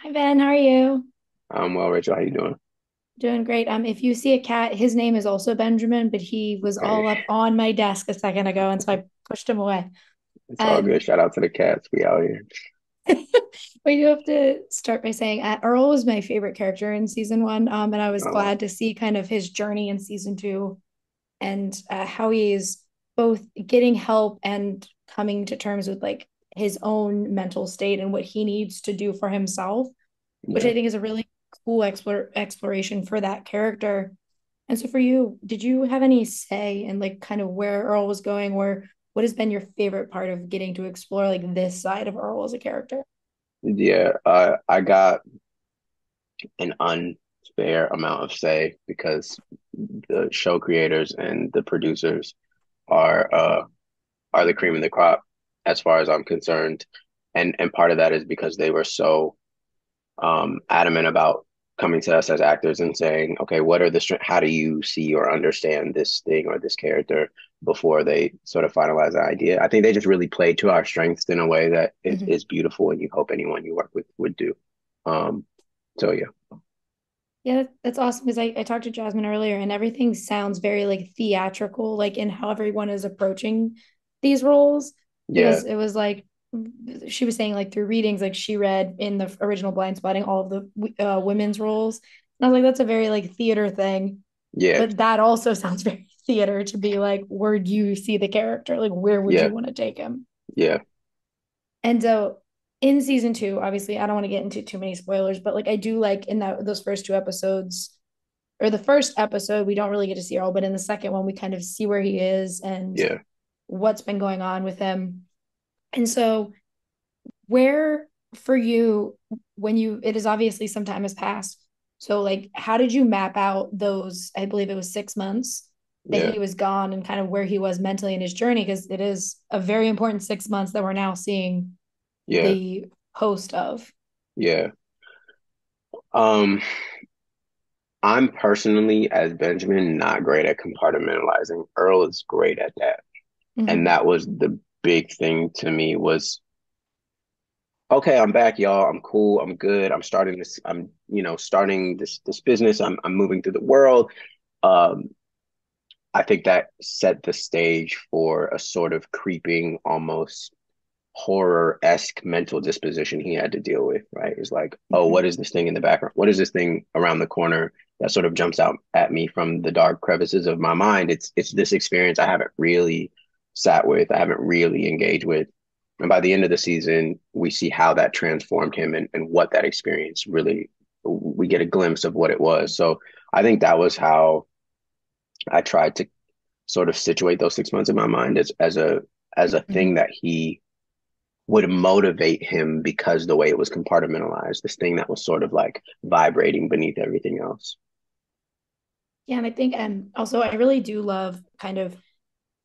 Hi Ben, how are you? Well, Rachel, how you doing? Doing great. If you see a cat, his name is also Benjamin, but he was Hey, all up on my desk a second ago, and so I pushed him away. it's all good. Um, Shout out to the cats. We out here. we do have to start by saying Earl was my favorite character in season one, and I was Oh, glad to see kind of his journey in season two and how he's both getting help and coming to terms with like his own mental state and what he needs to do for himself, which yeah. I think is a really cool exploration for that character. And so for you, did you have any say in like kind of where Earl was going, or what has been your favorite part of getting to explore like this side of Earl as a character? Yeah. I got an unfair amount of say because the show creators and the producers are uh are the cream of the crop as far as I'm concerned. And part of that is because they were so adamant about coming to us as actors and saying, okay, what are how do you see or understand this thing or this character before they sort of finalize the idea? I think they just really played to our strengths in a way that Mhm. is beautiful and you hope anyone you work with would do. Um, so yeah, Yeah, that's awesome because I talked to Jasmine earlier and everything sounds very like theatrical, like in how everyone is approaching these roles. yeah, Because it was like she was saying, like through readings, like she read in the original Blindspotting all of the women's roles. And I was like, that's a very like theater thing. yeah, But that also sounds very theater to be like, where do you see the character? Like, where would yeah, you want to take him? yeah, And so in season two, obviously, I don't want to get into too many spoilers, but like I do like in that those first two episodes, or the first episode, we don't really get to see Earl, but in the second one, we kind of see where he is and yeah, what's been going on with him. And so, where for you, when you, it is obviously some time has passed. So, like, how did you map out those? I believe it was 6 months that yeah, he was gone and kind of where he was mentally in his journey, because it is a very important 6 months that we're now seeing yeah, the post of. yeah. Um, I'm personally, as Benjamin, not great at compartmentalizing. Earl is great at that. And Mhm. that was the big thing to me was, okay, I'm back, y'all. I'm cool. I'm good. I'm starting this. I'm, starting this business. I'm moving through the world. Um, I think that set the stage for a sort of creeping, almost horror-esque mental disposition he had to deal with, right? It's like, oh, what Mhm. is this thing in the background? What is this thing around the corner that sort of jumps out at me from the dark crevices of my mind? It's this experience I haven't really sat with, I haven't really engaged with. And by the end of the season, we see how that transformed him and what that experience really, we get a glimpse of what it was. So I think that was how I tried to sort of situate those 6 months in my mind as a thing Mhm. that he would motivate him because the way it was compartmentalized, this thing that was sort of like vibrating beneath everything else. Yeah, and I think, and also I really do love kind of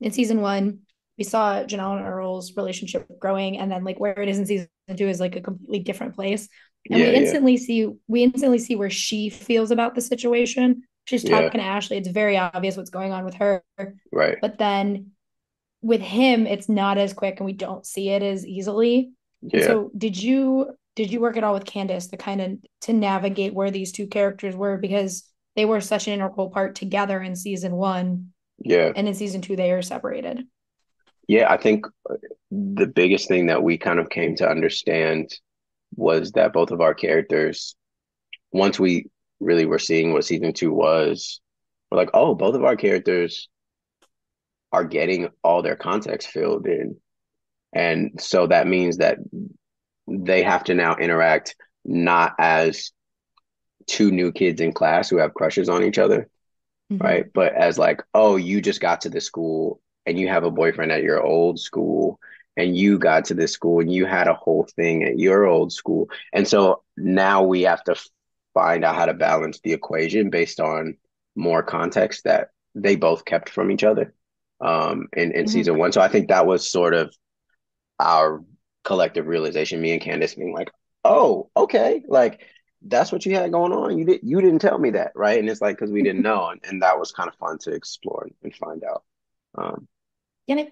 in season one, we saw Janelle and Earl's relationship growing, and then like where it is in season two is like a completely different place. And Yeah, yeah, we instantly see where she feels about the situation. She's yeah, talking to Ashley. It's very obvious what's going on with her. right. But then with him, it's not as quick and we don't see it as easily. And Yeah, so did you work at all with Candace to kind of to navigate where these two characters were, because they were such an integral part together in season one, yeah, and in season two they are separated. yeah. I think the biggest thing that we kind of came to understand was that both of our characters, once we really were seeing what season two was, we're like, oh, both of our characters are getting all their context filled in. And so that means that they have to now interact not as two new kids in class who have crushes on each other, right? Mm-hmm. But as like, oh, you just got to this school and you have a boyfriend at your old school, and you got to this school and you had a whole thing at your old school. And so now we have to find out how to balance the equation based on more context that they both kept from each other in Mm-hmm. season one. So I think that was sort of our collective realization, me and Candace being like, oh, okay, like that's what you had going on. You didn't tell me that, right? And it's like because we didn't know, and that was kind of fun to explore and find out. Um, And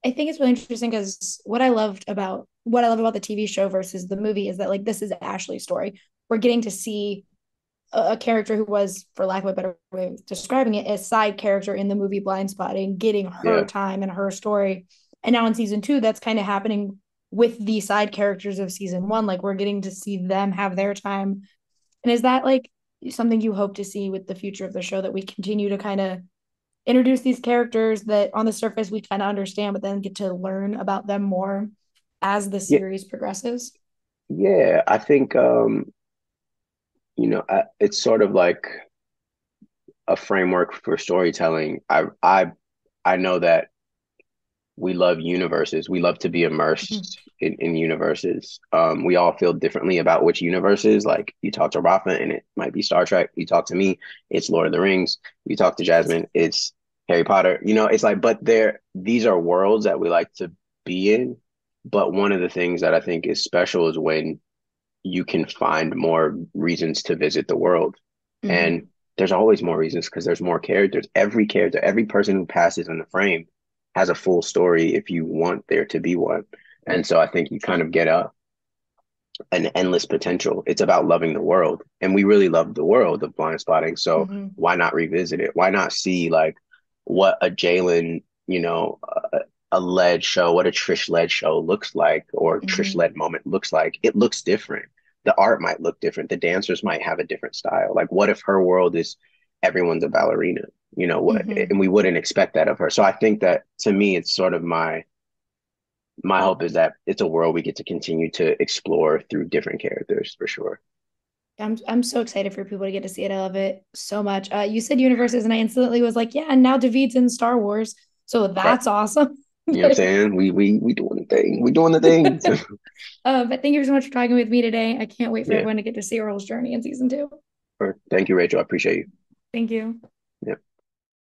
I think it's really interesting because what I love about the TV show versus the movie is that like this is Ashley's story. we're getting to see a character who was, for lack of a better way of describing it, a side character in the movie Blindspotting, getting her Yeah. time and her story. And now in season two, that's kind of happening with the side characters of season one. Like we're getting to see them have their time. And is that like something you hope to see with the future of the show, that we continue to kind of introduce these characters that on the surface we kind of understand, but then get to learn about them more as the Yeah. series progresses? Yeah. I think it's sort of like a framework for storytelling. I know that we love universes. We love to be Mm-hmm. immersed in universes. We all feel differently about which universes. Like you talk to Rafa and it might be Star Trek. You talk to me, it's Lord of the Rings. You talk to Jasmine, it's Harry Potter. It's like, but these are worlds that we like to be in. But one of the things that I think is special is when you can find more reasons to visit the world. Mm-hmm. And there's always more reasons because there's more characters. Every character, every person who passes in the frame has a full story if you want there to be one. And so I think you kind of get an endless potential. It's about loving the world. And we really love the world of Blindspotting. So Mm-hmm. why not revisit it? Why not see like what a Jalen, a led show, what a Trish led show looks like, or Trish Mm-hmm. led moment looks like? It looks different. The art might look different. The dancers might have a different style. Like, what if her world is everyone's a ballerina? What? Mm-hmm. And we wouldn't expect that of her. So I think that to me, it's sort of my hope is that it's a world we get to continue to explore through different characters for sure. I'm so excited for people to get to see it. I love it so much. You said universes, and I instantly was like, yeah, and now David's in Star Wars, so Right. that's awesome. You know what I'm saying? We doing the thing. We doing the thing. But thank you so much for talking with me today. I can't wait for Yeah. everyone to get to see Earl's journey in season two. Thank you, Rachel. I appreciate you. Thank you.